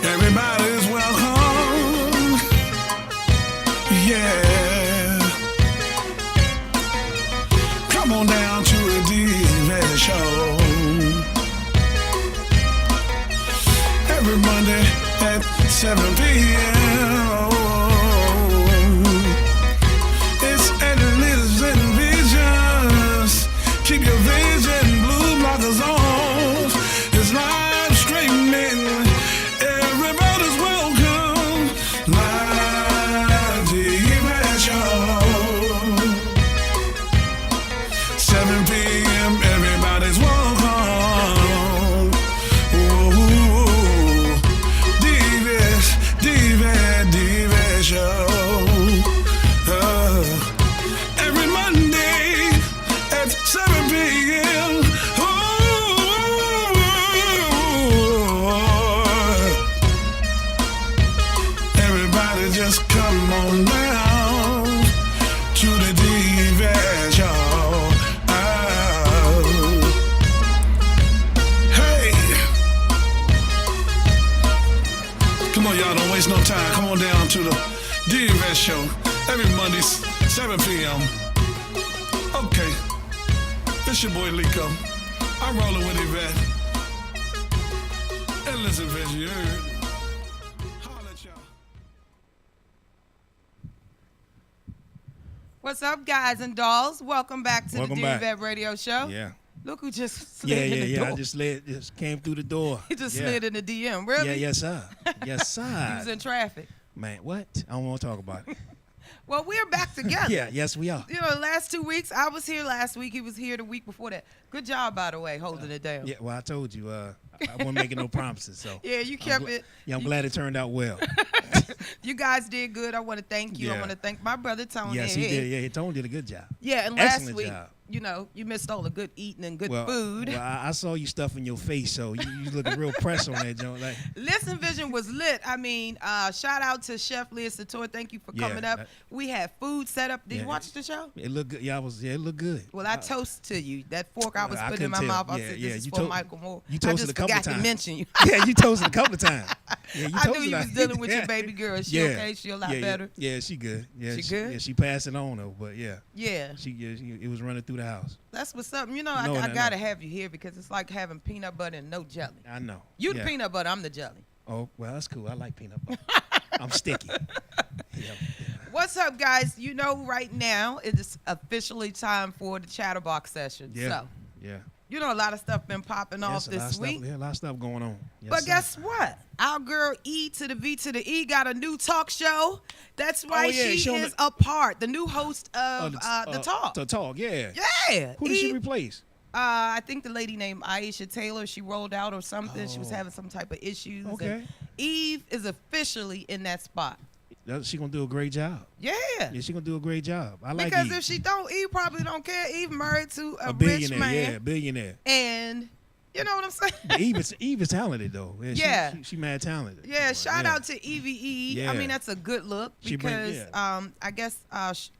Everybody's welcome. Yeah. Come on down to the WLVS show. Every Monday at 7 p.m. It's Editor's and Visions. Keep your vision blue blockers on. It's live streaming. Everybody's welcome. Live WLVS show. 7 p.m. Everybody's welcome. Ooh, WLVS show. Every Monday at 7 p.m. Everybody just come on down to the WLVS show. Hey, come on, y'all, don't waste no time. Come on down to the WLVS show every Monday, 7 p.m. Okay, it's your boy Lico. I'm rolling with Yvette. And listen, Vince, you heard. Holla at y'all. What's up, guys and dolls? Welcome back to Welcome the back. Yvette Radio Show. Yeah. Look who just slid in the door. I just came through the door. He just slid in the DM. Really? Yeah, yes, sir. Yes, sir. He was in traffic. Man, what? I don't want to talk about it. Well, we're back together. Yeah, yes, we are. You know, the last 2 weeks, I was here last week. He was here the week before that. Good job, by the way, holding it down. Yeah, well, I told you, I wasn't making no promises, so. Yeah, you kept it. Yeah, I'm glad it turned out well. You guys did good. I want to thank you. I Yeah. want to thank my brother, Tony. Yes, he did. Yeah, Tony did a good job. Yeah, and Excellent last week, job. you know, you missed all the good eating and good Well, food. Well, I saw you stuffing your face, so you looking real pressed on that joint. Like, Listen Vision was lit. I mean, shout out to Chef Leah Sator. Thank you for Yeah, coming up. that- We had food set up. Did you Yeah. watch the show? it looked good. Yeah, it looked good. Well, I toast to you. That fork I was I putting in my couldn't mouth, tell. I Yeah, said, yeah, this is you for told- Michael Moore. you I toasted just a couple forgot to times. mention you. Yeah, you toasted a couple of times. Yeah, you I knew toasted you a- was dealing with your Yeah. baby girl. Is she Yeah. okay? She a lot better? Yeah, she good. Yeah, She good? Yeah, she passed it on though, but yeah. Yeah. It was running through the house. That's what's up. You know, No, I no, got to no. have you here because it's like having peanut butter and no jelly. I know. You the Yeah. peanut butter, I'm the jelly. Oh, well, that's cool. I like peanut butter. I'm sticky. Yeah. What's up, guys? You know, right now it is officially time for the Chatterbox session. Yeah. So, Yeah. you know, a lot of stuff been popping off Yes, this week. Yeah, a lot of stuff going on. Yes, But sir. guess what? Our girl E to the V to the E got a new talk show. That's right. Oh, yeah, she showing is a part, the new host Oh, of the talk. The talk, yeah. Yeah. Who did she E, replace? I think the lady named Aisha Taylor, she rolled out or something. She was Oh. having some type of issues. Okay. And Eve is officially in that spot. She gonna do a great job. Yeah. Yeah, she gonna do a great job. I like Because Eve. if she don't, Eve probably don't care. Eve married to a rich billionaire, man. yeah, billionaire. And you know what I'm saying? But Eve is talented though. Yeah, Yeah. She mad talented. Yeah, shout Yeah. out to EVE. Yeah. I mean, that's a good look She bring- because I guess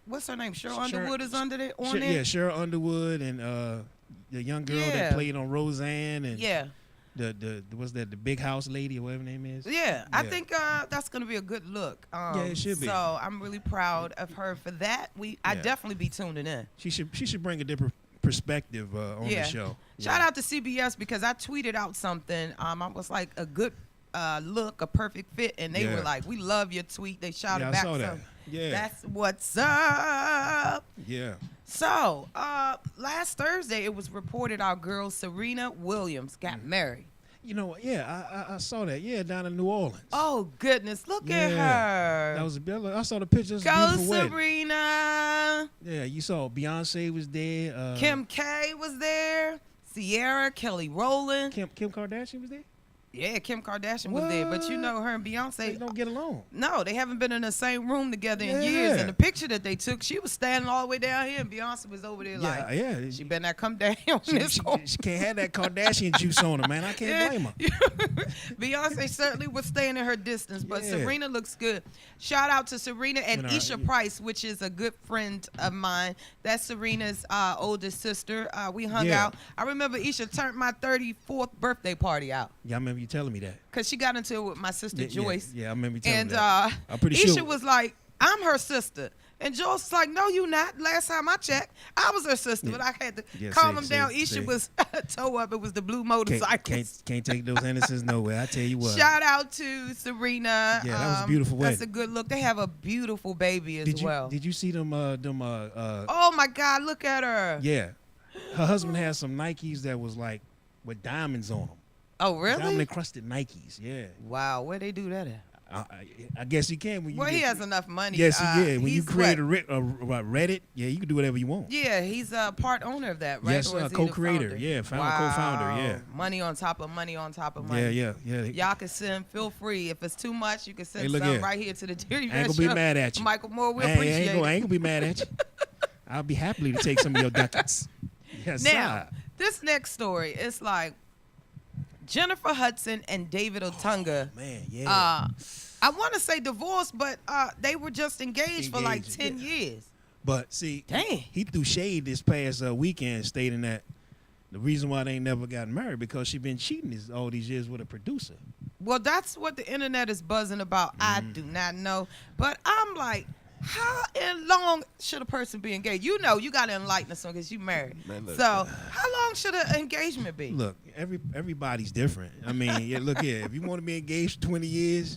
what's her name? Cheryl Sher- Underwood is under there on Sher- there. Yeah, Cheryl Underwood and the young girl Yeah. that played on Roseanne and Yeah, the what's that, the big house lady or whatever her name is. yeah. I Yeah. think that's gonna be a good look. it should be. So I'm really proud of her for that. I Yeah. definitely be tuning in. She should bring a different perspective on Yeah. the show. Shout out to CBS because I tweeted out something. I was like a good look, a perfect fit, and they Yeah. were like, "We love your tweet." They shouted Yeah, I back. saw that. So Yeah. that's what's up. Yeah. So, last Thursday, it was reported our girl Serena Williams got married. You know what? Yeah, I saw that. Yeah, down in New Orleans. Oh, goodness. Look at Yeah. her. That was a bit. I saw the pictures. Go, Beautiful wedding. Serena. Yeah, you saw Beyonce was there. Kim K was there. Sierra, Kelly Rowland. Kim Kardashian was there. Yeah, Kim Kardashian was there. But you What? know, her and They Beyonce. don't get along. No, they haven't been in the same room together in years. Yeah. And the picture that they took, she was standing all the way down here, and Beyonce was over there like, Yeah. she better not come down on this corner. She can't have that Kardashian juice on her, man. I can't blame her. Beyonce certainly was staying in her distance, but Yeah. Serena looks good. Shout out to Serena and You know, Isha yeah. Price, which is a good friend of mine. That's Serena's oldest sister. We hung Yeah. out. I remember Isha turned my 34th birthday party out. Yeah, I remember you telling me that. Because she got into it with my sister Joyce. Yeah, I remember you telling and me that. I'm pretty Isha sure. was like, I'm her sister. And Joyce was like, no, you not. Last time I checked, I was her sister. But I had to calm him down. Isha was toe up. It was the blue motorcycle. Can't take those innocents nowhere. I tell you what. Shout out to Serena. Yeah, that was a beautiful wedding. That's a good look. They have a beautiful baby as well. Did you see them? Oh my God, look at her. Yeah, her husband had some Nikes that was like with diamonds on them. Oh really? Diamond encrusted Nikes. Yeah. Wow, where they do that at? I guess you can when you. Well, he has enough money. Yes, yeah. When you create a Reddit, yeah, you can do whatever you want. Yeah, he's a part owner of that, right? Yes, co-creator. Yeah, co-founder. Yeah. Money on top of money on top of money. Yeah. Y'all can send. Feel free. If it's too much, you can send some right here to the Dirty I ain't gonna be mad at you. Michael Moore, we appreciate it. I ain't gonna be mad at you. I'll be happy to take some of your ducats. Yes, now, this next story is like Jennifer Hudson and David Otunga. Oh, man, yeah. I want to say divorced, but they were just engaged for like 10 years. But see, dang, he threw shade this past weekend, stating that the reason why they ain't never got married because she been cheating all these years with a producer. Well, that's what the internet is buzzing about. I do not know, but I'm like, how long should a person be engaged? You know, you got to enlighten us on because you married. Man, look, so how long should an engagement be? Look, everybody's different. I mean, look here. If you want to be engaged for 20 years,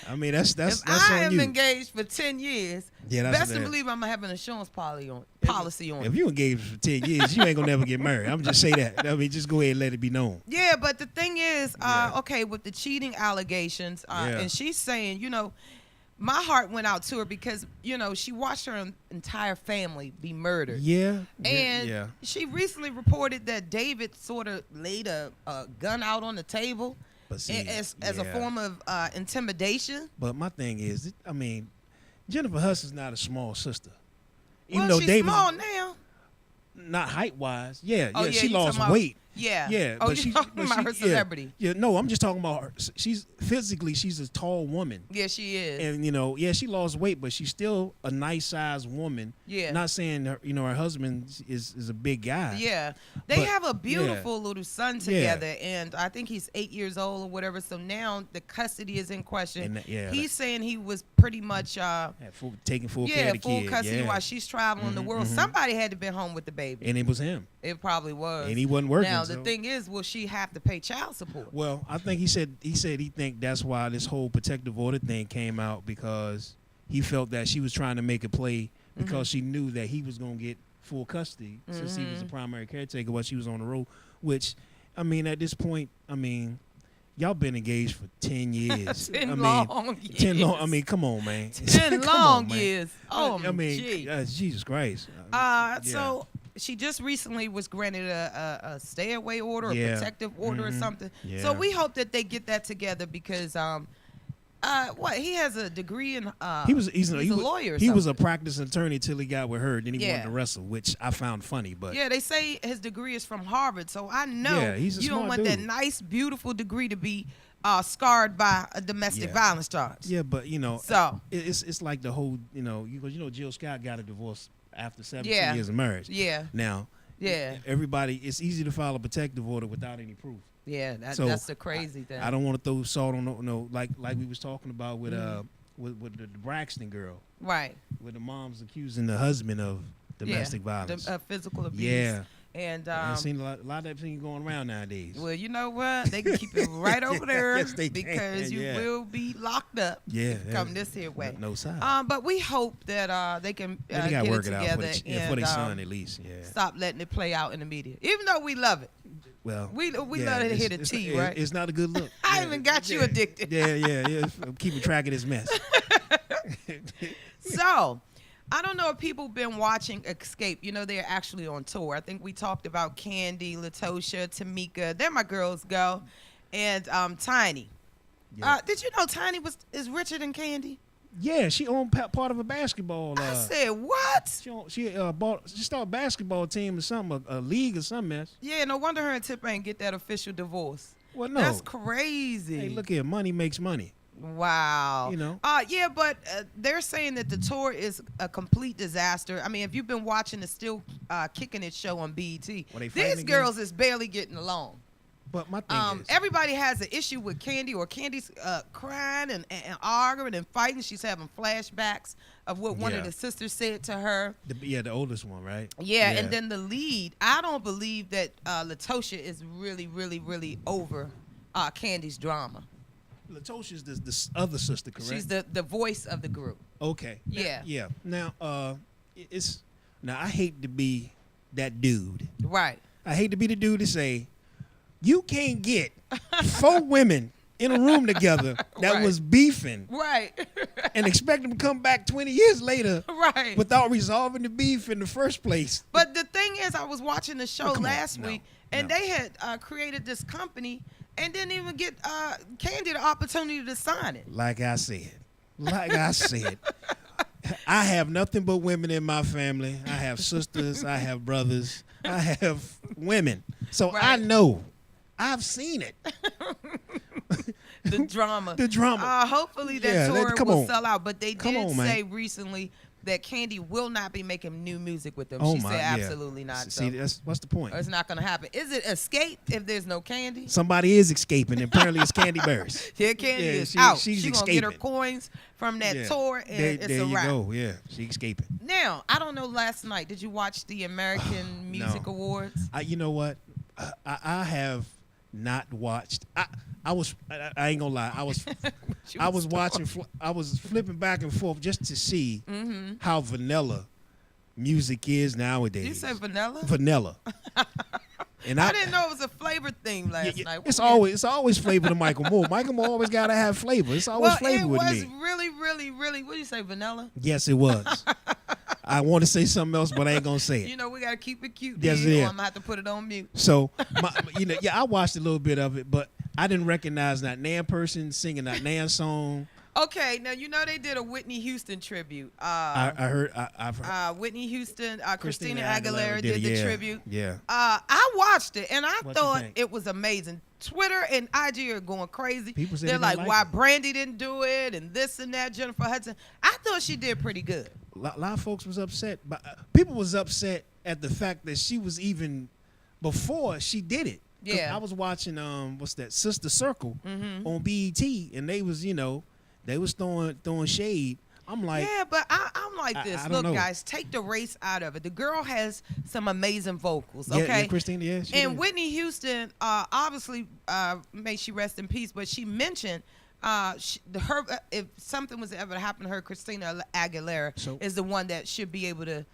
I mean that's if on you. I am engaged for 10 years, that's best to believe I'm gonna have an insurance policy on. If you engaged for 10 years, you ain't gonna never get married. I'm just say that. I mean, just go ahead and let it be known. Yeah, but the thing is, okay, with the cheating allegations, and she's saying, you know, my heart went out to her because, you know, she watched her entire family be murdered. Yeah. And she recently reported that David sort of laid a gun out on the table as a form of intimidation. But my thing is, I mean, Jennifer Hudson's not a small sister. Even though she's small now. Not height-wise. Yeah, she you lost talking weight. Yeah. But you're talking about her celebrity. Yeah, no, I'm just talking about her. She's a tall woman. Yeah, she is. And, you know, she lost weight, but she's still a nice-sized woman. Yeah. Not saying, her husband is a big guy. Yeah. They have a beautiful little son together, and I think he's 8 years old or whatever, so now the custody is in question. And, he's saying he was pretty much taking full care of the kid. full custody while she's traveling the world. Somebody had to be home with the baby. And it was him. It probably was. And he wasn't working. Now, the thing is, will she have to pay child support? Well, I think he said he think that's why this whole protective order thing came out, because he felt that she was trying to make a play because she knew that he was going to get full custody since he was the primary caretaker while she was on the road, which, I mean, at this point, I mean, y'all been engaged for 10 years. 10 long years. 10 long, I mean, come on, man. 10 long years. Oh, I mean, Jesus Christ. So she just recently was granted a stay-away order, a protective order or something. Yeah. So we hope that they get that together because, he has a degree in, he's a lawyer or He was a something. practicing attorney till he got with her, then he wanted to wrestle, which I found funny. But yeah, they say his degree is from Harvard, so I know he's a you don't smart want that dude. nice, beautiful degree to be scarred by a domestic violence charge. Yeah, but, you know, so it's like the whole, Jill Scott got a divorce after 17 Yeah. years of marriage. Yeah. Now, everybody, it's easy to file a protective order without any proof. Yeah, So, that's the crazy thing. I don't want to throw salt on like we was talking about with the Braxton girl, right? where the mom's accusing the husband of domestic violence, physical abuse. Yeah. And I've seen a lot of that thing going around nowadays. Well, you know what? They can keep it right over there Yes, they can, because you will be locked up. Yeah, come this here way. No side. But we hope that they can they get work it it out together for their son at least. Yeah. Stop letting it play out in the media, even though we love it. Well, we love to hear the tea, right? It's not a good look. I even got you addicted. Yeah. I'm keeping track of this mess. So, I don't know if people been watching Escape. You know, they're actually on tour. I think we talked about Candy, Latosha, Tamika. They're my girls, go. And Tiny. Yeah. Did you know Tiny is richer than Candy? Yeah, she owned part of a basketball. I said, what? She started a basketball team or something, a league or something mess. Yeah, no wonder her and Tip ain't get that official divorce. Well, no. That's crazy. Hey, look here, money makes money. Wow. You know? Yeah, but they're saying that the tour is a complete disaster. I mean, if you've been watching the Still Kicking It show on BET, Well, these girls is barely getting along. But my thing is, everybody has an issue with Candy, or Candy's crying and arguing and fighting. She's having flashbacks of what one of the sisters said to her. The oldest one, right? Yeah, and then the lead. I don't believe that Latosha is really, really, really over Candy's drama. Latosha's the other sister, correct? She's the voice of the group. Okay. Yeah. Now, I hate to be that dude. Right. I hate to be the dude to say, you can't get 4 women in a room together that was beefing, right, and expect them to come back 20 years later, right, without resolving the beef in the first place. But the thing is, I was watching the show last week, and they had created this company and didn't even get Candy the opportunity to sign it. Like I said, I have nothing but women in my family. I have sisters, I have brothers, I have women. So I know. I've seen it. The drama. Hopefully that tour will sell out. But they did say recently that Candy will not be making new music with them. She said absolutely not. See, what's the point? It's not going to happen. Is it escape if there's no Candy? Somebody is escaping, and apparently it's Candy Burris. Yeah, Candy is out. She's going to get her coins from that tour, and it's a wrap. There you go. Yeah, she's escaping. Now, I don't know, last night, did you watch the American Music Awards? You know what? I have not watched. I ain't gonna lie. I was watching. I was flipping back and forth just to see how vanilla music is nowadays. You said vanilla? Vanilla. And I didn't know it was a flavor thing last night. It's always flavor to Michael Moore. Michael Moore always gotta have flavor. It's always flavor with me. It was really, really, really. What do you say, vanilla? Yes, it was. I want to say something else, but I ain't gonna say it. You know, we gotta keep it cute. Yes, I'm gonna have to put it on mute. So, I watched a little bit of it, but I didn't recognize that Nan person singing that Nan song. Okay, now you know they did a Whitney Houston tribute. I've heard. Whitney Houston, Christina Aguilera did the tribute. Yeah. I watched it and I thought it was amazing. Twitter and IG are going crazy. They're like, why Brandy didn't do it and this and that. Jennifer Hudson. I thought she did pretty good. A lot of folks was upset, but people was upset at the fact that she was even before she did it. Yeah. I was watching what's that, Sister Circle on BET, and they was they was throwing shade. I'm like, yeah, but I'm like this. Look, guys, take the race out of it. The girl has some amazing vocals, okay? Yeah, Christina, yeah. And Whitney Houston, obviously, may she rest in peace, but she mentioned if something was ever to happen to her, Christina Aguilera is the one that should be able to,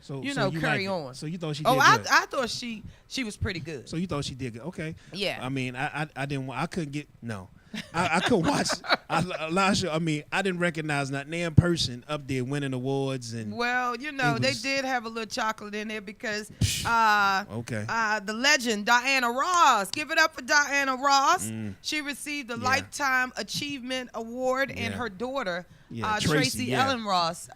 carry on. So you thought she did good? I thought she was pretty good. So you thought she did good? Okay. Yeah. I mean, I couldn't get no. I couldn't watch. I didn't recognize that damn person up there winning awards and. Well, they did have a little chocolate in there because okay. The legend Diana Ross. Give it up for Diana Ross. She received a Lifetime Achievement Award, and her daughter. Tracy Ellen Ross.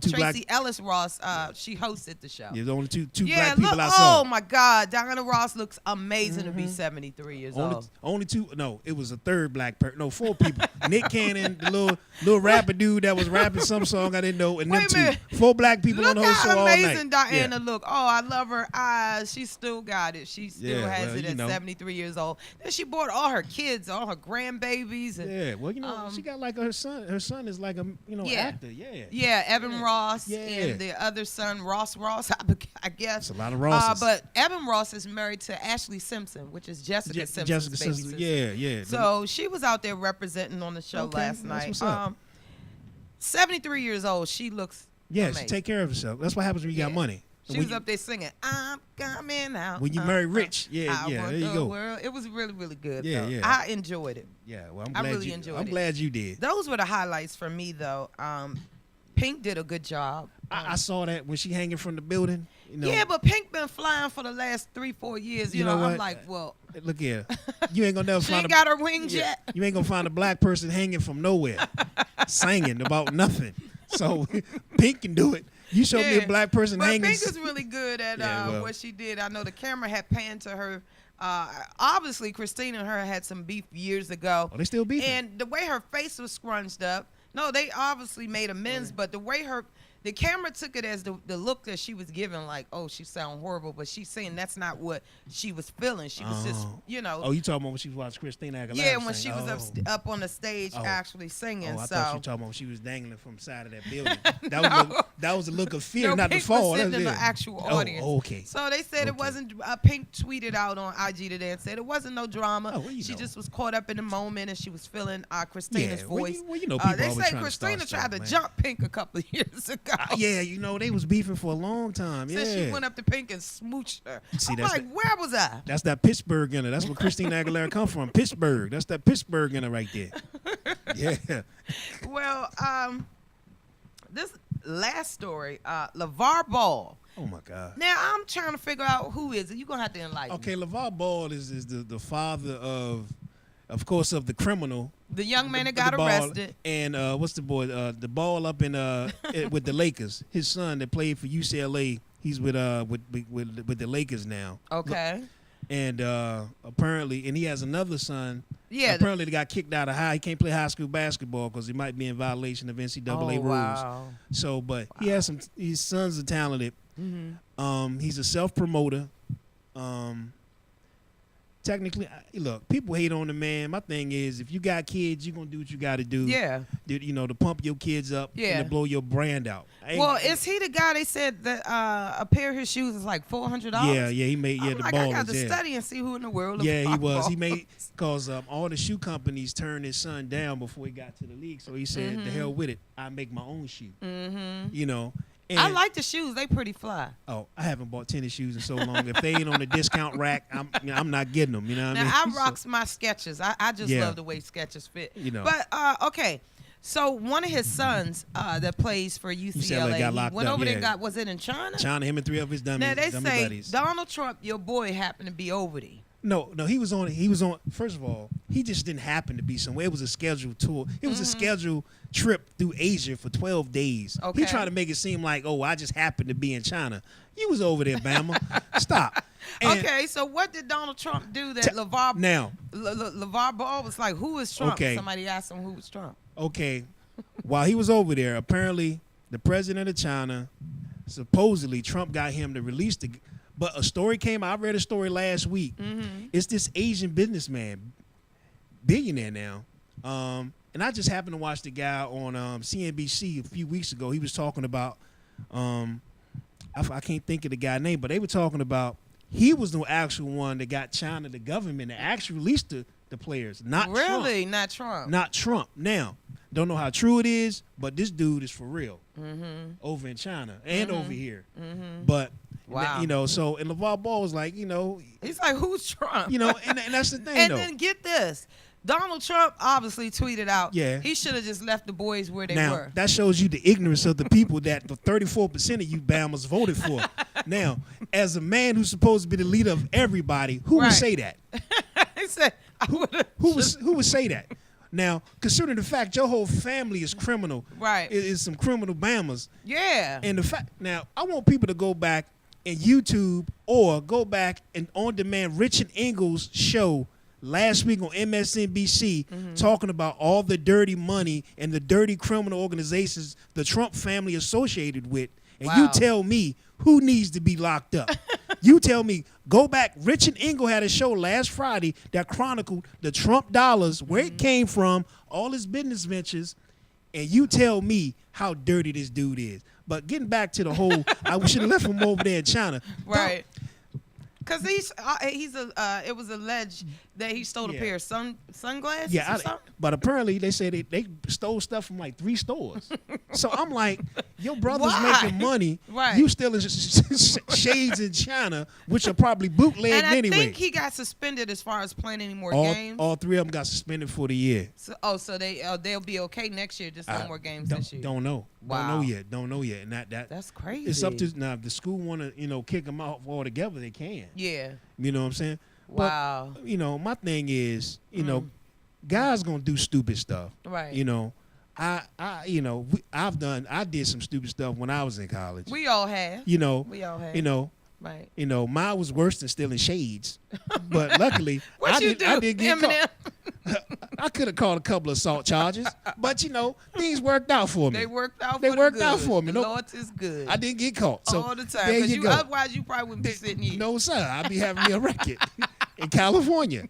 Tracy Ellis Ross. She hosted the show. Yeah, the only two black people I saw. Oh my God, Diana Ross looks amazing to be 73 years old. Only two. No, it was a third black person. No, 4 people. Nick Cannon, the little rapper dude that was rapping some song I didn't know, and them 2. 4 black people on the whole show all night. Look how amazing Diana look. Oh, I love her eyes. She still got it. She still has it at 73 years old. Then she brought all her kids, all her grandbabibies. And, she got like her son. Her son is like a actor. Yeah, Evan Ross and the other son Ross, I guess. It's a lot of Rosses. But Evan Ross is married to Ashley Simpson, which is Jessica Simpson's baby sister. Yeah. So she was out there representing on the show last night. What's up. 73 years old. She looks amazing. She take care of herself. That's what happens when you got money. She was up there singing, "I'm coming out." When you marry rich, there you go. World. It was really, really good. Yeah, though. yeah. I enjoyed it. Yeah, well, I'm glad you did. Those were the highlights for me, though. Pink did a good job. I saw that when she hanging from the building. Yeah, but Pink been flying for the last 3-4 years. You know what? I'm like, well, look here, you ain't gonna never find. She ain't got her wings yet. You ain't gonna find a black person hanging from nowhere, singing about nothing. So Pink can do it. You showed me a black person hanging. Pink is really good at what she did. I know the camera had panned to her. Obviously, Christina and her had some beef years ago. Oh, they still beefing? And the way her face was scrunched up. No, they obviously made amends, but the way the camera took it as the look that she was giving, like, oh, she sound horrible, but she's saying that's not what she was feeling. She was just, you know. Oh, you talking about when she was watching Christina Aguilera? Yeah, when she was up on the stage actually singing. Oh, I thought you were talking about when she was dangling from the side of that building. That was a look of fear, not the fall. Was sitting in the actual audience. Oh, okay. So they said it wasn't. Pink tweeted out on IG today and said it wasn't no drama. She just was caught up in the moment and she was feeling Christina's voice. Well, you know, people they always say Christina tried to jump Pink a couple of years ago. Yeah, you know, they was beefing for a long time. Yeah. Since she went up to Pink and smooched her. I'm like, where was I? That's that Pittsburgh in her. That's where Christina Aguilera come from. Pittsburgh. That's that Pittsburgh in her right there. Yeah. Well, this last story, LeVar Ball. Oh my God. Now I'm trying to figure out who is it. You're gonna have to enlighten me. Okay, LeVar Ball is the father of course, of the criminal. The young man that got arrested. And what's the boy? The Ball up in with the Lakers. His son that played for UCLA. He's with the Lakers now. Okay. And apparently, and he has another son. Yeah. Apparently, they got kicked out of he can't play high school basketball because he might be in violation of NCAA rules. Wow. So, but he has some. His sons are talented. Mm-hmm. He's a self-promoter. Technically, look, people hate on the man. My thing is, if you got kids, you're going to do what you got to do. Yeah. You know, to pump your kids up and to blow your brand out. Well, is he the guy they said that a pair of his shoes is like $400? Yeah, he made, the like, Ballers. I got to study and see who in the world. Yeah, he was. He made, because all the shoe companies turned his son down before he got to the league. So he said, the hell with it. I make my own shoe. Mm-hmm. You know. And I like the shoes. They pretty fly. Oh, I haven't bought tennis shoes in so long. If they ain't on the discount rack, I'm not getting them. You know what I mean? Now, I rocks my Skechers. I just love the way Skechers fit. You know. But, okay. So one of his sons that plays for UCLA got locked went up, over there was it in China? China, him and 3 of his dummy buddies. Now, they say buddies. Donald Trump, your boy, happened to be over there. No, he was on. First of all, he just didn't happen to be somewhere. It was a scheduled tour. It was a scheduled trip through Asia for 12 days. Okay. He tried to make it seem like, I just happened to be in China. You was over there, Bama. Stop. And okay, so what did Donald Trump do that LeVar Ball was like, who is Trump? Okay. Somebody asked him who was Trump. Okay. While he was over there, apparently the president of China, supposedly Trump got him to release the. But a story came out. I read a story last week. Mm-hmm. It's this Asian businessman, billionaire now. And I just happened to watch the guy on CNBC a few weeks ago. He was talking about, I can't think of the guy's name, but they were talking about he was the actual one that got China, the government, to actually release the players, not Trump. Really? Not Trump? Not Trump. Now, don't know how true it is, but this dude is for real over in China and over here. Mm-hmm. But wow. You know, so and LeVar Ball was like, you know, he's like, who's Trump? You know, and that's the thing. And then get this, Donald Trump obviously tweeted out, yeah, he should have just left the boys where they were. Now that shows you the ignorance of the people that the 34% of you Bamas voted for. Now, as a man who's supposed to be the leader of everybody, who would say that? He said, who would say that? Now, considering the fact your whole family is criminal, right? Is some criminal Bamas. Yeah. And the fact now, I want people to go back and YouTube or go back and on demand Richard Engel's show last week on MSNBC talking about all the dirty money and the dirty criminal organizations the Trump family associated with. And you tell me who needs to be locked up. You tell me, go back. Richard Engel had a show last Friday that chronicled the Trump dollars, where it came from, all his business ventures, and you tell me how dirty this dude is. But getting back to the whole, I should have left him over there in China. Right. Because it was alleged that he stole a pair of sunglasses or something? But apparently they said they stole stuff from like 3 stores. So I'm like, your brother's making money. Right. You still in shades in China, which are probably bootlegged anyway. I think he got suspended as far as playing any more games. All 3 of them got suspended for the year. So they'll be okay next year, just no more games this year. Don't know. Wow. Don't know yet. And that's crazy. It's up to now. If the school want to kick them out altogether, they can. Yeah. You know what I'm saying? Wow. But, my thing is, guys gonna do stupid stuff. Right. I did some stupid stuff when I was in college. We all have. We all have. Right. You know, mine was worse than stealing shades. But luckily, I didn't get caught. I could have called a couple of assault charges, but you know, things worked out for me. They worked out for me. The Lord is good. I didn't get caught. So all the time. Because otherwise you probably wouldn't be sitting here. No, sir. I'd be having me a record in California.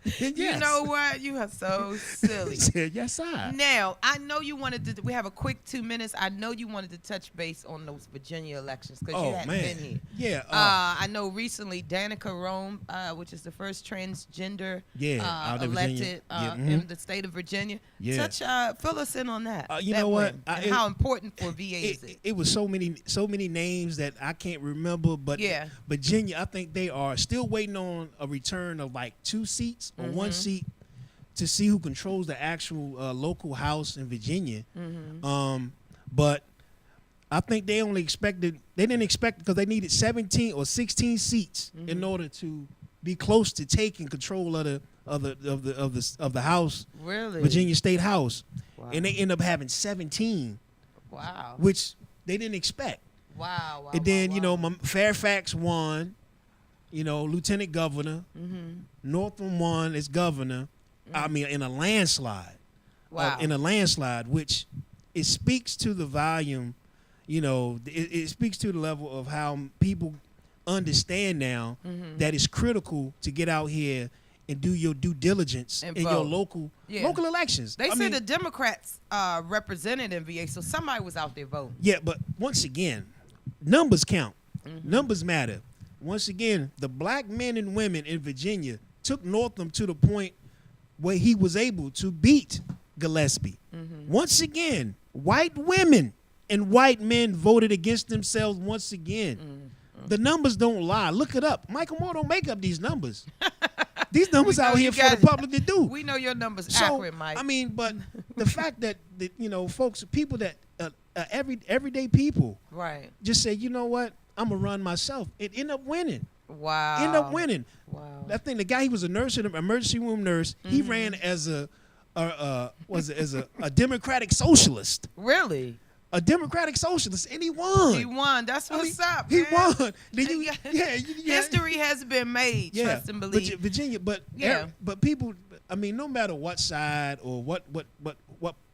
Yes. You know what? You are so silly. Yes, sir. Now, I know you wanted to. We have a quick 2 minutes. I know you wanted to touch base on those Virginia elections because you hadn't been here. Yeah. I know recently Danica Rome, which is the first transgender elected in the state of Virginia. Yeah. Fill us in on that. You know what? And how important for VA is it? It was so many names that I can't remember. But Virginia, I think they are still waiting on a return of like 2 seats. Or 1 seat to see who controls the actual local house in Virginia. But I think they didn't expect because they needed 17 or 16 seats in order to be close to taking control of the house. Really? Virginia State House. Wow. And they end up having 17. Wow. Which they didn't expect. Wow. And then, you know, Fairfax won. You know, lieutenant governor. Northam won as governor. I mean, in a landslide. Wow. In a landslide, which it speaks to the volume. You know, it speaks to the level of how people understand now that it's critical to get out here and do your due diligence in your local elections. They said the Democrats represented in VA, so somebody was out there voting. Yeah, but once again, numbers count. Numbers matter. Once again, the black men and women in Virginia took Northam to the point where he was able to beat Gillespie. Once again, white women and white men voted against themselves once again. The numbers don't lie. Look it up. Michael Moore don't make up these numbers. These numbers out here for the public to do. We know your numbers accurate, Mike. I mean, but the fact that you know, folks, people that everyday people, right, just say, you know what, I'm gonna run myself. It end up winning. Wow. End up winning. Wow. I think the guy, he was a nurse, an emergency room nurse. He ran as a Democratic socialist. Really? A Democratic socialist, and he won. He won. That's what's up. He man. won. History has been made. Trust and believe. Virginia, but people. I mean, no matter what side or what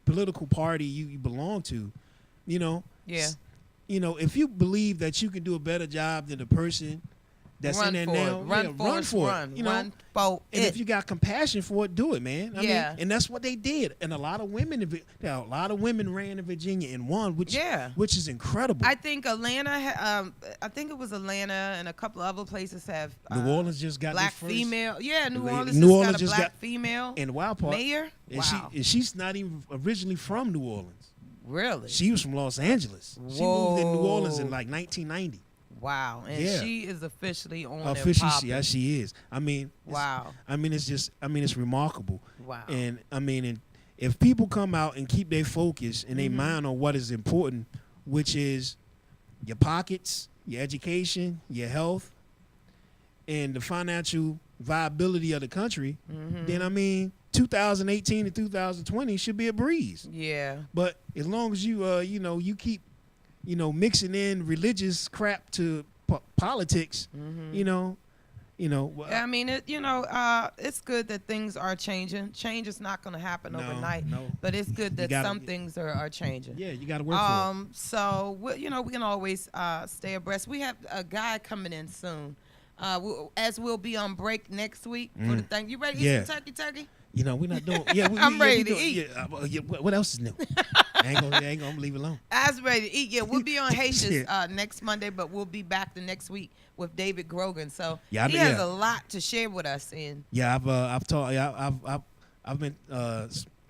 political party you belong to, you know. Yeah. You know, if you believe that you can do a better job than the person that's in there now, run for it. You know, run for and if you got compassion for it, do it, man. I mean, and that's what they did. And a lot of women ran in Virginia and won, which is incredible. I think Atlanta, I think it was Atlanta and a couple of other places have. New Orleans just got black first. female. Yeah, New Orleans just got a black female. And the wild part, mayor. And she's not even originally from New Orleans. Really? She was from Los Angeles. Whoa. She moved in New Orleans in like 1990. Wow. And she is officially on Yeah, she is. I mean, wow. It's remarkable. Wow. And I mean, and if people come out and keep their focus and their mind on what is important, which is your pockets, your education, your health, and the financial viability of the country, then I mean, 2018 to 2020 should be a breeze. Yeah. But as long as you you keep mixing in religious crap to politics, I mean, it's good that things are changing. Change is not going to happen overnight, but it's good that some things are changing. Yeah, you got to work for it. So we can always stay abreast. We have a guy coming in soon. As we'll be on break next week for the thing. You ready to eat some turkey? You know, we're not doing. I'm ready to eat. What else is new? I ain't gonna leave it alone. I was ready to eat. Yeah, we'll be on Haitians next Monday, but we'll be back the next week with David Grogan. So he has a lot to share with us. I've been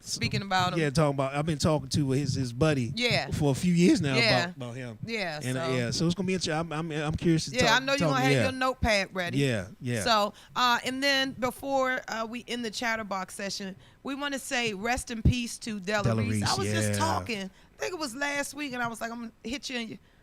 speaking about him. Yeah, I've been talking to his buddy. Yeah. For a few years now about him. Yeah. And so it's gonna be interesting. I'm curious to talk. Yeah, I know you're gonna have your notepad ready. Yeah. So and then before we end the chatterbox session, we want to say rest in peace to Della Reese. I was just talking. I think it was last week, and I was like, I'm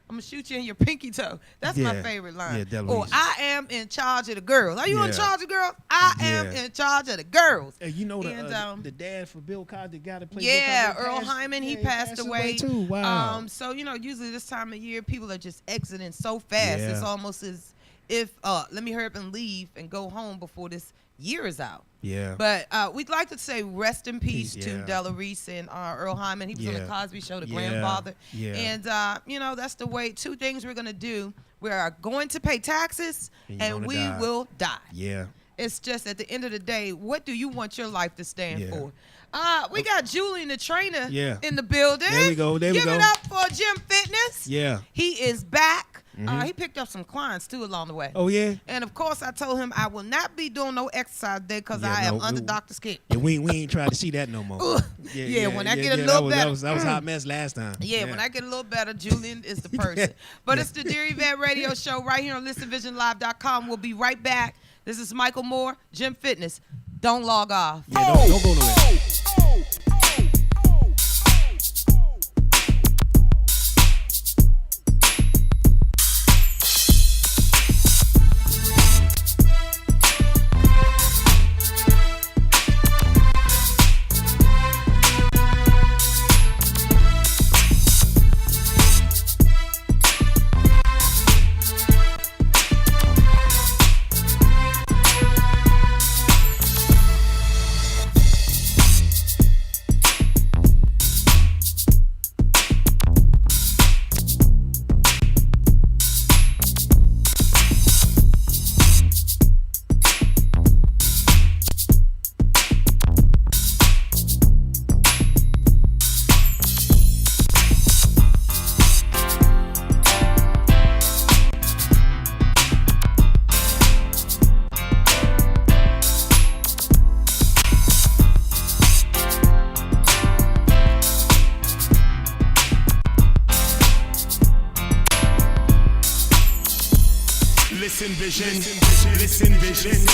gonna shoot you in your pinky toe. That's my favorite line. I am in charge of the girls. Are you in charge of girls? I am in charge of the girls. And you know the dad for Bill Cosby, the guy that played Bill Cosby, Earl Hyman, he passed away too. Wow. So usually this time of year, people are just exiting so fast. It's almost as if let me hurry up and leave and go home before this year is out. Yeah. But we'd like to say rest in peace to Della Reese and Earl Hyman. He was on the Cosby Show, the grandfather. Yeah. And, you know, that's the way. Two things we're going to do. We are going to pay taxes and we will die. Yeah. It's just at the end of the day, what do you want your life to stand for? We got Julian the trainer in the building. There we go. Give it up for Gym Fitness. Yeah. He is back. He picked up some clients, too, along the way. Oh, yeah? And, of course, I told him I will not be doing no exercise day because I am under doctor's care. Yeah, we ain't trying to see that no more. When I get a little better. That was hot mess last time. Yeah, when I get a little better, Julian is the person. But it's the Dear Yvette radio show right here on ListenVisionLive.com. We'll be right back. This is Michael Moore, Gym Fitness. Don't log off. Yeah, don't go nowhere. Listen vision.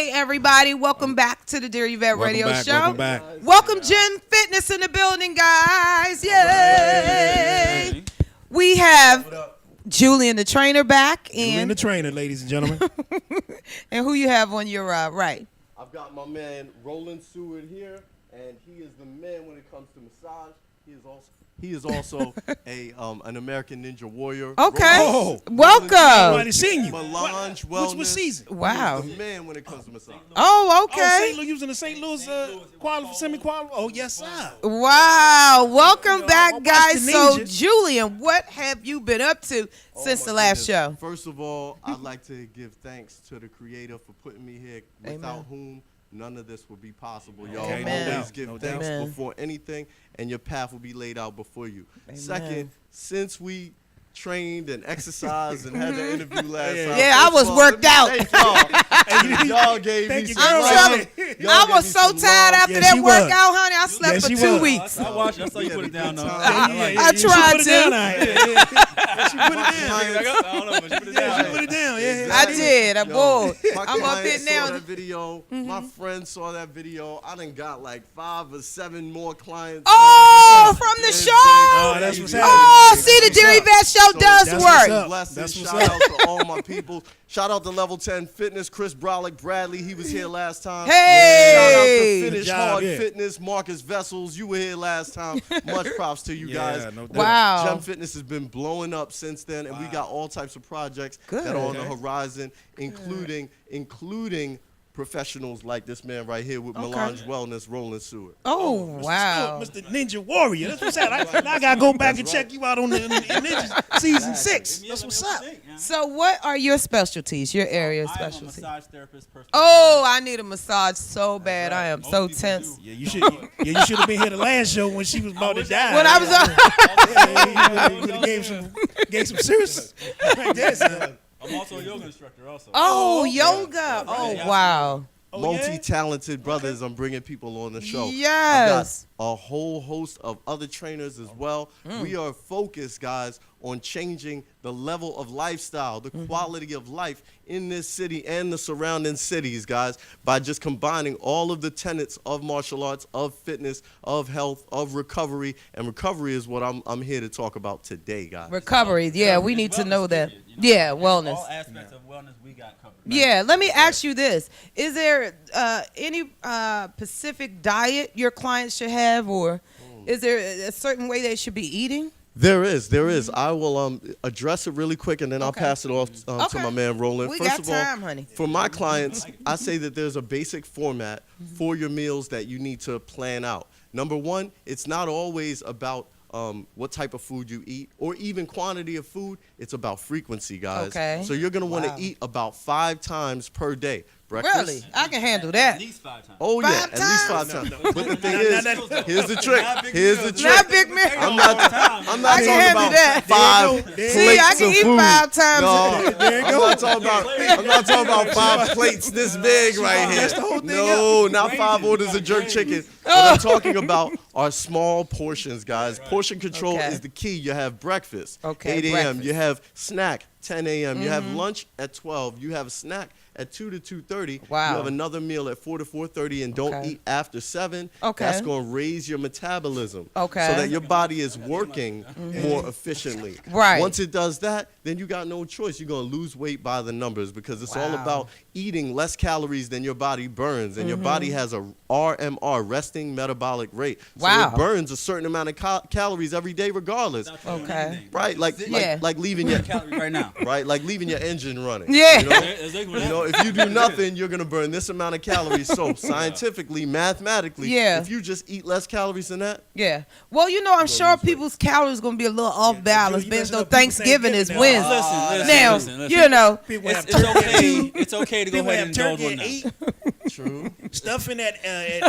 Hey, everybody. Welcome back to the Dear Yvette Radio Show. Welcome back. Welcome, Gym Fitness in the building, guys. Yay. We have Julian the trainer back. Julian the trainer, ladies and gentlemen. And who you have on your right? I've got my man Roland Seward here, and he is the man when it comes to massage. He is also an American Ninja Warrior. Okay. Welcome. Everybody seen you. Melange Wellness. Which season? Wow. He is the man when it comes to massage. Oh, okay. Using the St. Louis semi-quali. Oh, yes, sir. Wow. Welcome back, watch guys. the So, Ninja. Julian, what have you been up to since the last show? First of all, I'd like to give thanks to the Creator for putting me here, without whom none of this would be possible. Y'all always give thanks before anything, and your path will be laid out before you. Amen. Second, since we trained and exercised and had the interview last time. Yeah, I was worked out. Y'all gave me some I was so tired after that workout, honey. I slept for 2 weeks. I watched. I saw you put it down. I tried to. She put it down. I don't know, but she put it down. She put it down. Yeah. I did. I'm bored. My I'm up here now. saw that video. My friends saw that video. I done got like 5 or 7 more clients. Oh, from the show. Oh, that's what's happening. Oh, see, the Dear Yvette show does work. Blessings. Shout out to all my people. Shout out to Level 10 Fitness, Chris Brolick, Bradley. He was here last time. Hey. Shout out to Finish job, Hard yeah. Fitness, Marcus Vessels. You were here last time. Much props to you guys. No doubt. Wow. Gem Fitness has been blowing up since then, and we got all types of projects that are on the horizon, including professionals like this man right here with Melange Wellness, Roland Seward. Oh, wow. Mr. Ninja Warrior. That's what's happening. I got to go back and check you out on the Ninja season 6. That's what's up. So what are your specialties, your area of I am a specialty? massage therapist. Oh, I need a massage so bad. I am so tense. Yeah, you should have been here the last show when she was about to die. When I was you gave some serious right there, son. I'm also a yoga instructor. Also. Oh, yoga. Oh, wow. Multi-talented brothers. I'm bringing people on the show. Yes. I've got a whole host of other trainers as well. We are focused, guys, on changing the level of lifestyle, the quality of life in this city and the surrounding cities, guys, by just combining all of the tenets of martial arts, of fitness, of health, of recovery. And recovery is what I'm here to talk about today, guys. Recovery. Yeah, we need to know that. Yeah, wellness. All aspects of wellness we got covered. Yeah, let me ask you this. Is there any specific diet your clients should have, or is there a certain way they should be eating? There is. I will address it really quick, and then I'll pass it off to my man Roland. We First got time, honey. For my clients, I say that there's a basic format for your meals that you need to plan out. Number one, it's not always about what type of food you eat or even quantity of food. It's about frequency, guys. Okay. So you're going to want to eat about 5 times per day. Breakfast. Really? I can handle that. At least 5 times. Oh, yeah, Five at least 5 times? times. But the thing is, here's the trick. Here's the trick. Not big meal. I'm not I can talking handle about that. 5 There you plates go. See, I can of eat food. 5 times. No, There you I'm go. not talking about 5 plates this big right here. That's the whole thing No, not 5 orders of jerk chicken. What I'm talking about are small portions, guys. Portion control Okay. is the key. You have breakfast, Okay, 8 a.m. breakfast. You have snack, 10 a.m. You have lunch at 12. You have a snack at 2 to 2:30. Wow. You have another meal at 4 to 4:30, and don't Okay. eat after 7. Okay. That's going to raise your metabolism. Okay. So that your body is working more efficiently. Right. Once it does that, then you got no choice. You're going to lose weight by the numbers because it's all Wow. about eating less calories than your body burns. And your body has a RMR, resting metabolic rate. So Wow. it burns a certain amount of calories every day regardless. Okay. Right? Like leaving your Calories right now. right, like leaving your engine running. Yeah. You know? You know, if you do nothing, you're gonna burn this amount of calories. So scientifically, mathematically, Yeah. if you just eat less calories than that, Yeah. Well, you know, I'm sure people's calories going to be a little off balance, you being messing though up people's Thanksgiving is Thanksgiving Wednesday. now. Now, Listen. you know, People It's, have turkey at 2. it's okay to go People ahead have and indulge turkey on at that. 8. true. Stuffing at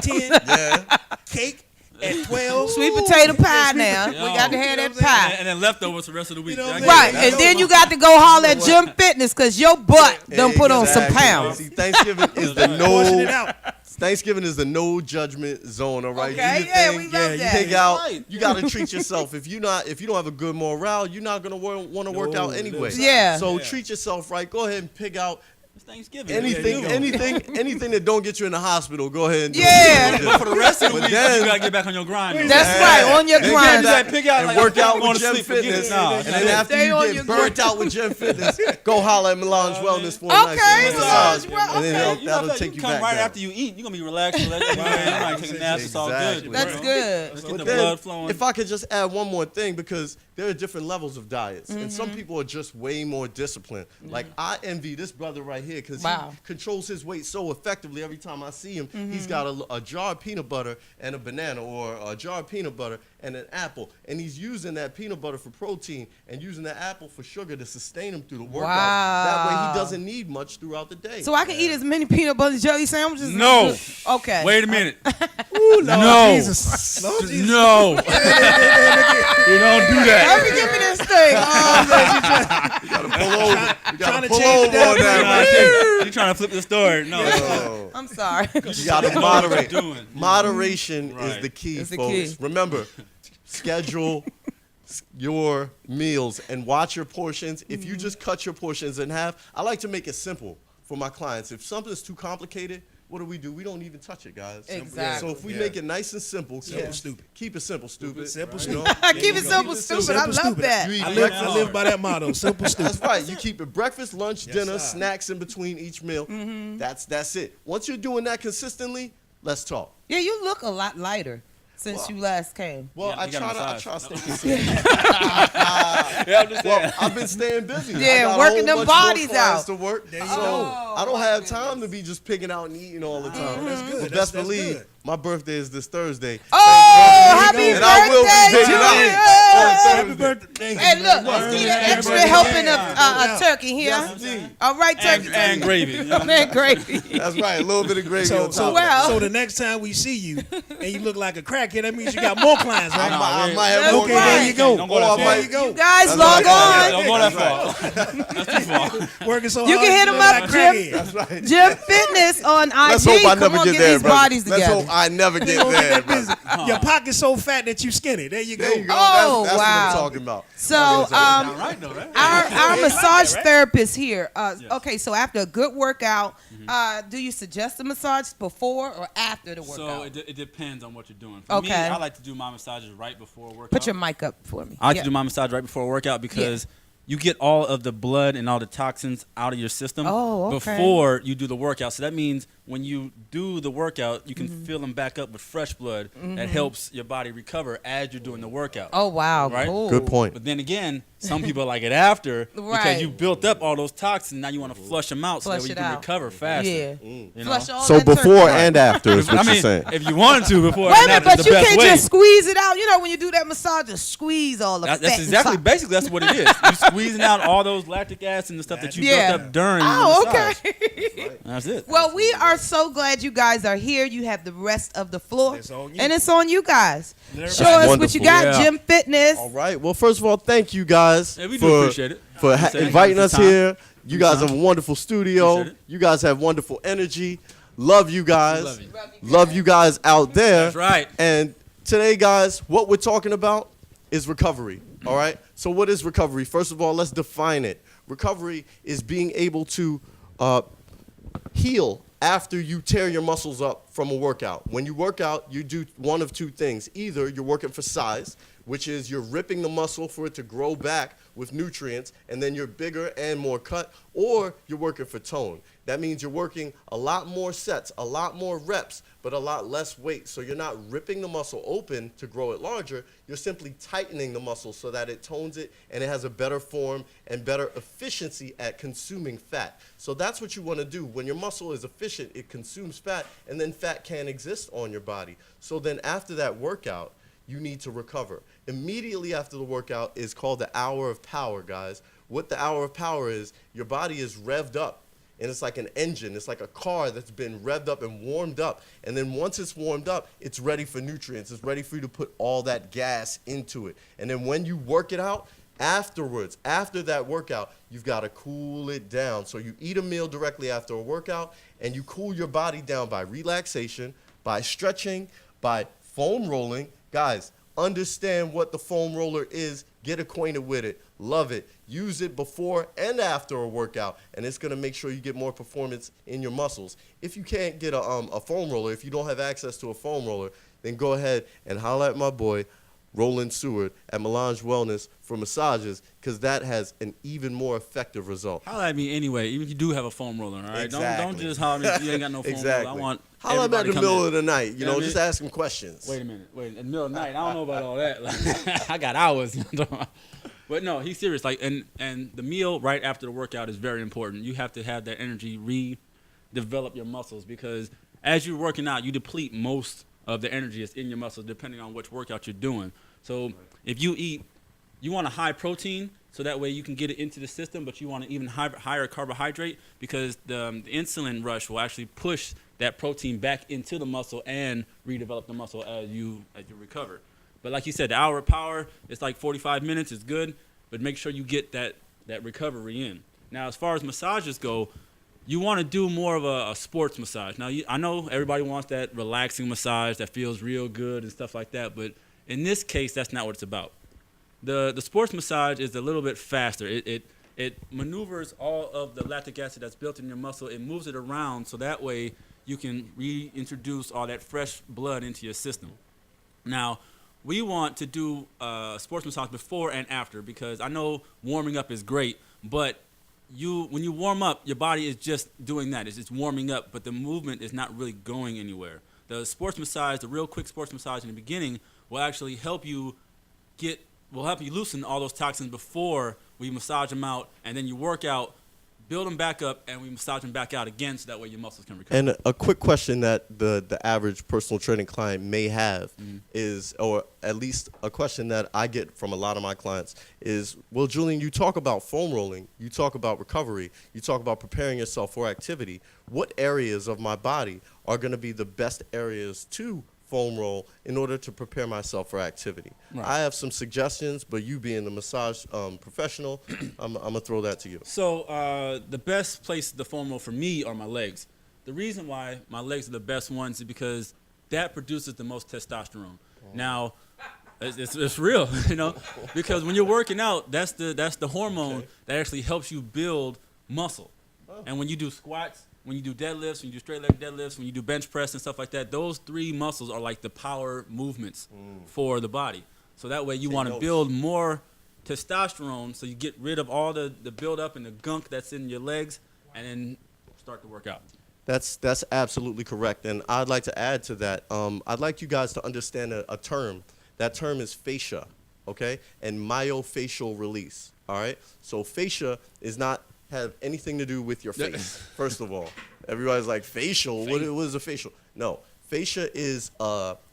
10. Yeah. Cake at 12. sweet potato pie now. potato- We got to have You know that what I'm pie. And then leftovers the rest of the week. You know what I'm Right, saying? and then you got to go holler at Gym Fitness because your butt done put on some Exactly. pounds. See, Thanksgiving is the Portion it no. out. Thanksgiving is the no judgment zone. All right. Okay, Do your yeah, thing. we love you that. Pig out. Right. You got to treat yourself. If you don't have a good morale, you're not gonna want to work out anyway. Yeah. So treat yourself right. Go ahead and pig out. It's Thanksgiving. Anything that don't get you in the hospital, go ahead and do Yeah. it. For the rest of the week, then- you gotta get back on your grind. though. That's right, on your Then grind. get back Pick out, and like, work I'm out going with to Gym sleep, forget it. Fitness. Nah, And then after Stay you on get your burnt grind. out with Gym Fitness, go holler at Melange Wellness for a Okay, nice Melange massage. Well- And then okay. that'll take you you come back right down. after you eat. You're gonna be relaxed. You might take a nap. It's all Exactly. good. That's bro. good. Let's get But the then, blood flowing. if I could just add one more thing, because there are different levels of diets, and some people are just way more disciplined. Like, I envy this brother right here, because Wow. he controls his weight so effectively. Every time I see him, he's got a jar of peanut butter and a banana, or a jar of peanut butter and an apple, and he's using that peanut butter for protein and using the apple for sugar to sustain him through the workout. That way Wow. he doesn't need much throughout the day. So I can eat as many peanut butter jelly sandwiches? No. Okay. Wait a minute. Ooh, Lord No. Jesus. Lord Jesus. No. You don't do that. Let me give me this thing. You gotta pull over. You trying gotta to pull change over it on up. that. You're trying to flip the story. No. Oh. I'm sorry. You gotta Know what moderate. you're doing. Moderation is Right. the key, It's the folks. key. Remember, schedule your meals and watch your portions. If you just cut your portions in half, I like to make it simple for my clients. If something's too complicated, what do? We don't even touch it, guys. Exactly. So if we make it nice and simple, stupid. keep it simple, stupid. Simple, You know? Keep it simple, stupid. I love that. You eat I breakfast. live by that motto. Simple, stupid. That's right. You keep it breakfast, lunch, dinner, sir. snacks in between each meal. That's it. Once you're doing that consistently, let's talk. Yeah, you look a lot lighter since you last came. Well, Yeah, I you got a try massage. to stay consistent. Yeah, I'm just saying. Well, I've been staying busy. Yeah, I got a working whole them bunch more bodies clients out. to work. There you So go. I don't my have goodness. time to be just picking out and eating all the time. That's good. But That's best believe good. my birthday is this Thursday. Oh, happy And I will be birthday, taking out Junior! Happy birthday. Hey, look, let's need an extra helping of turkey here. Yes, indeed. All right, turkey. And gravy. You know? And gravy. That's right. A little bit of gravy So, on so, top. Well- so the next time we see you and you look like a crackhead, that means you got more clients, right? I might have more Okay, there you go. Don't go that Or I far. might- There you go. You guys, That's log right. on. Don't go that far. That's too far. Working so You hard. can hit him look up, like a Jim. crackhead. That's right. Gym Fitness on IG. Let's hope I Come never on, get get there, these brother. bodies Let's together. hope I never get Don't there, get brother. busy. Your pocket's so fat that you skinny. There you go. There you go. Oh, that's wow. what I'm talking about. So, Right, though, right? our massage right? therapist here. Yes. Okay, so after a good workout, do you suggest a massage before or after the So workout? it depends on what you're doing. For me, Okay. I like to do my massages right before a workout. Put your mic up for me. I like Yeah. to do my massage right before a workout because you get all of the blood and all the toxins out of your system Oh, okay. before you do the workout. So that means when you do the workout, you can fill them back up with fresh blood that helps your body recover as you're doing the workout. Oh, wow. Right? Cool. Good point. But then again, some people like it after Right. because you built up all those toxins. Now you want to flush them out so Flush that way you it can out. recover faster. Yeah. You know? Flush all So that turkey before out. and after is what I you're mean, saying. if you wanted to before Wait a and minute, after, but the you best can't way. just squeeze it out. You know, when you do that massage, just squeeze all the fat That's exactly, inside. basically, that's what it is. You're squeezing out all those lactic acid and the stuff that you Yeah. built up during Oh, the massage. okay. That's it. Well, we are so glad you guys are here. You have the rest of the floor. It's on you. And it's on you guys. That's Show us what wonderful. you got, Yeah. Gym Fitness. All right. Well, first of all, thank you guys Yeah, we do for appreciate it. for Appreciate it. inviting Give us us the time. here. You guys have a wonderful studio. Appreciate it. You guys have wonderful energy. Love you guys. Love you. Love you guys out there. That's right. And today, guys, what we're talking about is recovery. All right. So, what is recovery? First of all, let's define it. Recovery is being able to heal after you tear your muscles up from a workout. When you work out, you do one of two things. Either you're working for size, which is you're ripping the muscle for it to grow back with nutrients, and then you're bigger and more cut, or you're working for tone. That means you're working a lot more sets, a lot more reps, but a lot less weight. So you're not ripping the muscle open to grow it larger. You're simply tightening the muscle so that it tones it and it has a better form and better efficiency at consuming fat. So that's what you want to do. When your muscle is efficient, it consumes fat, and then fat can't exist on your body. So then after that workout, you need to recover. Immediately after the workout is called the hour of power, guys. What the hour of power is, your body is revved up. And it's like an engine. It's like a car that's been revved up and warmed up. And then once it's warmed up, it's ready for nutrients. It's ready for you to put all that gas into it. And then when you work it out, afterwards, after that workout, you've got to cool it down. So you eat a meal directly after a workout, and you cool your body down by relaxation, by stretching, by foam rolling. Guys, understand what the foam roller is. Get acquainted with it. Love it. Use it before and after a workout, and it's going to make sure you get more performance in your muscles. If you can't get a foam roller, if you don't have access to a foam roller, then go ahead and holler at my boy, Roland Seward at Melange Wellness for massages, because that has an even more effective result. Holler at me anyway, even if you do have a foam roller, all right? Exactly. Don't just holler at me if you ain't got no foam roller. I want holler at me in the middle of the night, you know, just ask him questions. Wait a minute. In the middle of the night, I don't know about all that. Like, I got hours. But no, he's serious. Like, and the meal right after the workout is very important. You have to have that energy redevelop your muscles, because as you're working out, you deplete most of the energy that's in your muscles depending on which workout you're doing. So if you want a high protein, so that way you can get it into the system, but you want an even higher carbohydrate, because the insulin rush will actually push that protein back into the muscle and redevelop the muscle as you recover. But like you said, the hour of power, it's like 45 minutes, it's good, but make sure you get that recovery in. Now, as far as massages go, you want to do more of a sports massage. Now, I know everybody wants that relaxing massage that feels real good and stuff like that, but in this case, that's not what it's about. The sports massage is a little bit faster. It maneuvers all of the lactic acid that's built in your muscle. It moves it around so that way you can reintroduce all that fresh blood into your system. Now, we want to do sports massage before and after, because I know warming up is great, but when you warm up, your body is just doing that. It's just warming up, but the movement is not really going anywhere. The sports massage, the real quick sports massage in the beginning, will actually help you loosen all those toxins before we massage them out, and then you work out, build them back up, and we massage them back out again, so that way your muscles can recover. And a quick question that the average personal training client may have is, or at least a question that I get from a lot of my clients is, well, Julian, you talk about foam rolling, you talk about recovery, you talk about preparing yourself for activity. What areas of my body are going to be the best areas to foam roll in order to prepare myself for activity? Right. I have some suggestions, but you being the massage professional, I'm going to throw that to you. So the best place to foam roll for me are my legs. The reason why my legs are the best ones is because that produces the most testosterone. Now, it's real, you know, because when you're working out, that's the hormone that actually helps you build muscle. And when you do squats, when you do deadlifts, when you do straight leg deadlifts, when you do bench press and stuff like that, those three muscles are like the power movements for the body. So that way you want to build more testosterone, so you get rid of all the buildup and the gunk that's in your legs, and then start to work out. That's absolutely correct. And I'd like to add to that, I'd like you guys to understand a term. That term is fascia, okay, and myofascial release, all right? So fascia is not have anything to do with your face, first of all. Everybody's like, facial? What is a facial? No, fascia is,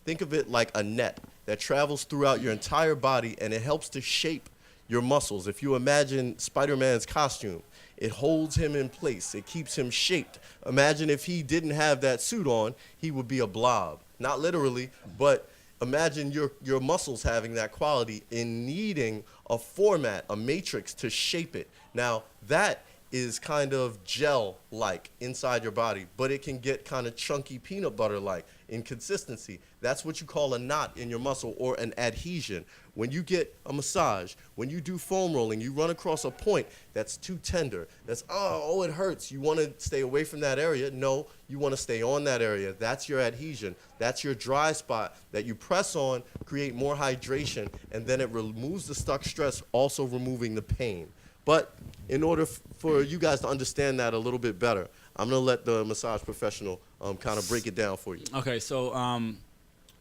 think of it like a net that travels throughout your entire body, and it helps to shape your muscles. If you imagine Spider-Man's costume, it holds him in place. It keeps him shaped. Imagine if he didn't have that suit on, he would be a blob. Not literally, but imagine your muscles having that quality in needing a format, a matrix to shape it. Now, that is kind of gel-like inside your body, but it can get kind of chunky peanut butter-like in consistency. That's what you call a knot in your muscle, or an adhesion. When you get a massage, when you do foam rolling, you run across a point that's too tender, that's, oh, it hurts. You want to stay away from that area? No, you want to stay on that area. That's your adhesion. That's your dry spot that you press on, create more hydration, and then it removes the stuck stress, also removing the pain. But in order for you guys to understand that a little bit better, I'm going to let the massage professional kind of break it down for you. Okay, so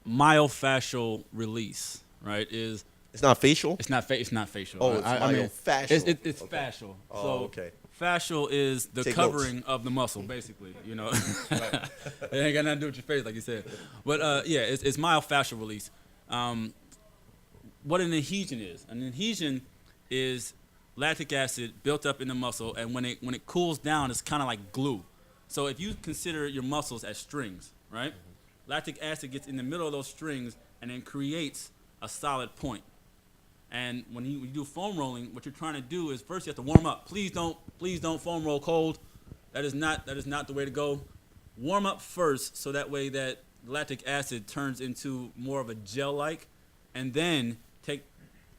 myofascial release, right, is... It's not facial? It's not facial. Oh, it's myofascial. It's okay. Fascial. Oh, so okay. Fascial is the covering of the muscle, basically, you know. It ain't got nothing to do with your face, like you said. But, yeah, it's myofascial release. What an adhesion is. An adhesion is lactic acid built up in the muscle, and when it cools down, it's kind of like glue. So if you consider your muscles as strings, right? Lactic acid gets in the middle of those strings and then creates a solid point. And when you do foam rolling, what you're trying to do is first you have to warm up. Please don't foam roll cold. That is not the way to go. Warm up first, so that way that lactic acid turns into more of a gel-like, and then take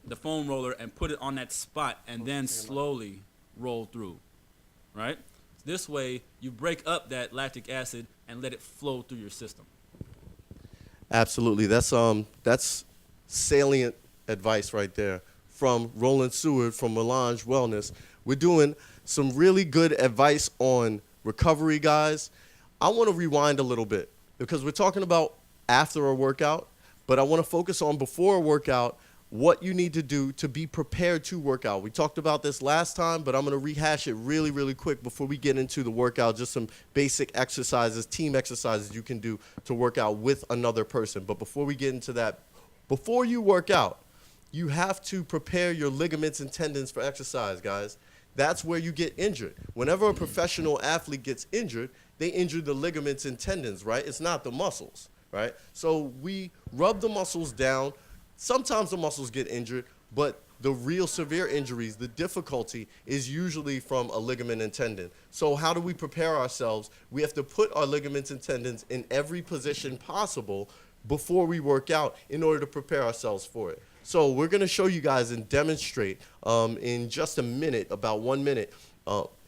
the foam roller and put it on that spot and then slowly roll through, right? This way, you break up that lactic acid and let it flow through your system. Absolutely. That's salient advice right there from Roland Seward from Melange Wellness. We're doing some really good advice on recovery, guys. I want to rewind a little bit because we're talking about after a workout, but I want to focus on before a workout, what you need to do to be prepared to work out. We talked about this last time, but I'm going to rehash it really, really quick before we get into the workout, just some basic exercises, team exercises you can do to work out with another person. But before we get into that, before you work out, you have to prepare your ligaments and tendons for exercise, guys. That's where you get injured. Whenever a professional athlete gets injured, they injure the ligaments and tendons, right? It's not the muscles, right? So we rub the muscles down. Sometimes the muscles get injured, but the real severe injuries, the difficulty is usually from a ligament and tendon. So how do we prepare ourselves? We have to put our ligaments and tendons in every position possible before we work out in order to prepare ourselves for it. So we're going to show you guys and demonstrate in just a minute, about 1 minute,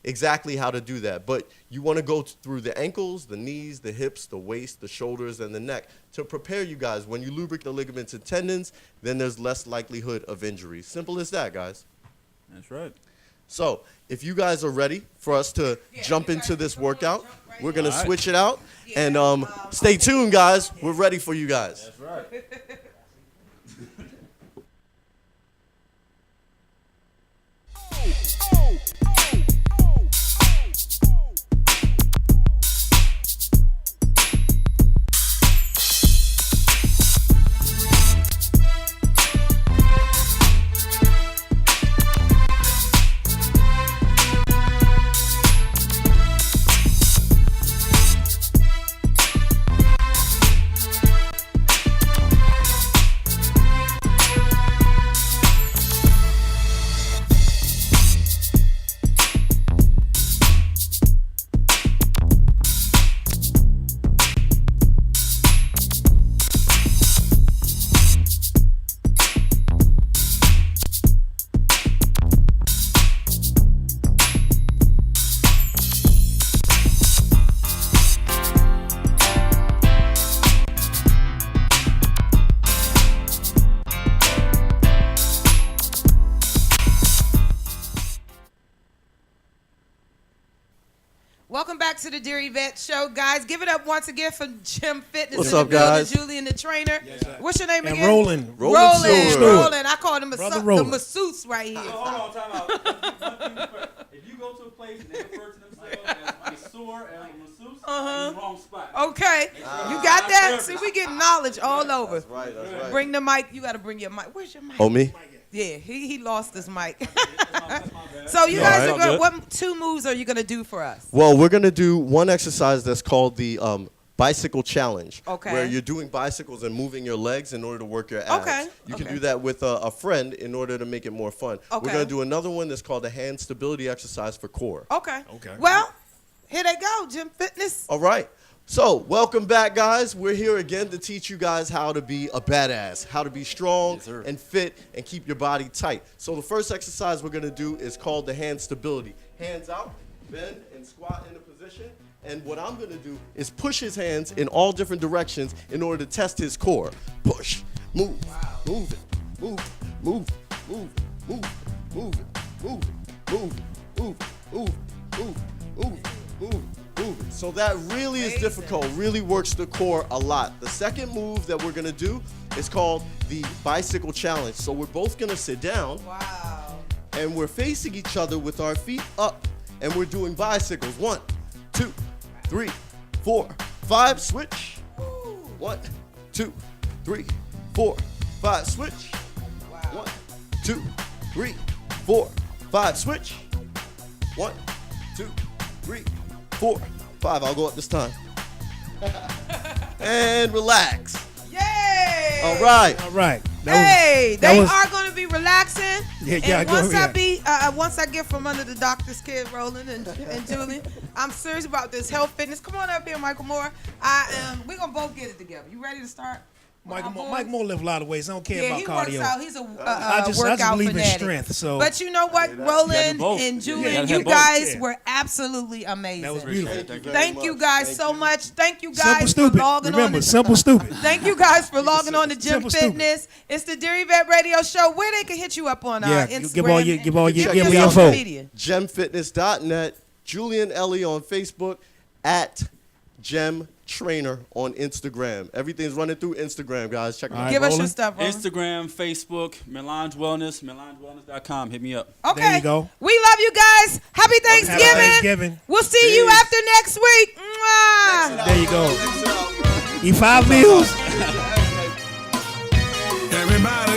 exactly how to do that. But you want to go through the ankles, the knees, the hips, the waist, the shoulders, and the neck to prepare you guys. When you lubricate the ligaments and tendons, then there's less likelihood of injury. Simple as that, guys. That's right. So if you guys are ready for us to jump into this workout, we're going to switch it out. And stay tuned, guys. We're ready for you guys. That's right. Welcome back to the Dear Yvette Show, guys. Give it up once again for Gym Fitness. What's up, guys? Julian, the trainer. Yes, what's your name and again? Roland. Roland. I called him the masseuse right here. Hold on, time out. If you go to a place and they refer to themselves as masseur and masseuse, you're in the wrong spot. Okay. You got that? See, we get knowledge all over. That's right. Bring the mic. You got to bring your mic. Where's your mic? Oh, me? Yeah, he lost his mic. So you guys are good. What 2 moves are you going to do for us? Well, we're going to do one exercise that's called the bicycle challenge. Okay. Where you're doing bicycles and moving your legs in order to work your abs. Okay. You can do that with a friend in order to make it more fun. Okay. We're going to do another one that's called the hand stability exercise for core. Okay. Well, here they go, Gym Fitness. All right. So, welcome back, guys. We're here again to teach you guys how to be a badass, how to be strong and fit and keep your body tight. So, the first exercise we're going to do is called the hand stability. Hands out, bend and squat into position. And what I'm going to do is push his hands in all different directions in order to test his core. Push, move, move it, move, move, move, move, move it, move it, move, move, move, move, move, move. So that really is difficult, really works the core a lot. The second move that we're gonna do is called the bicycle challenge. So we're both gonna sit down. Wow. And we're facing each other with our feet up. And we're doing bicycles. 1, 2, 3, 4, 5, switch. 1, 2, 3, 4, 5, switch. 1, 2, 3, 4, 5, switch. 1, 2, 3, 4, 5. I'll go up this time. And relax. Yay! All right. They are going to be relaxing. Yeah, and once I get from under the doctor's kid, Roland and Julian, I'm serious about this health fitness. Come on up here, Michael Moore. We're going to both get it together. You ready to start? Mike Moore lift a lot of weights. I don't care about cardio. He works out. He's a I just workout believe fanatic. in strength. So, but you know what, Roland and Julian, you guys were absolutely amazing. That was beautiful. Thank you guys so much. Thank you guys for logging on. Remember, simple stupid. Thank you guys for logging on to Gym Fitness. It's the Dear Yvette Radio Show. Where they can hit you up on Instagram. Give all your info. GemFitness.net. Julian Ellie on Facebook. At Gem Trainer on Instagram. Everything's running through Instagram, guys. Check it out. Give us your stuff, Roland. Instagram, Facebook, Melange Wellness, melangewellness.com. Hit me up. Okay. There you go. We love you guys. Happy Thanksgiving. Happy Thanksgiving. We'll see you after next week. Mwah. There you go. Eat 5 meals. Everybody.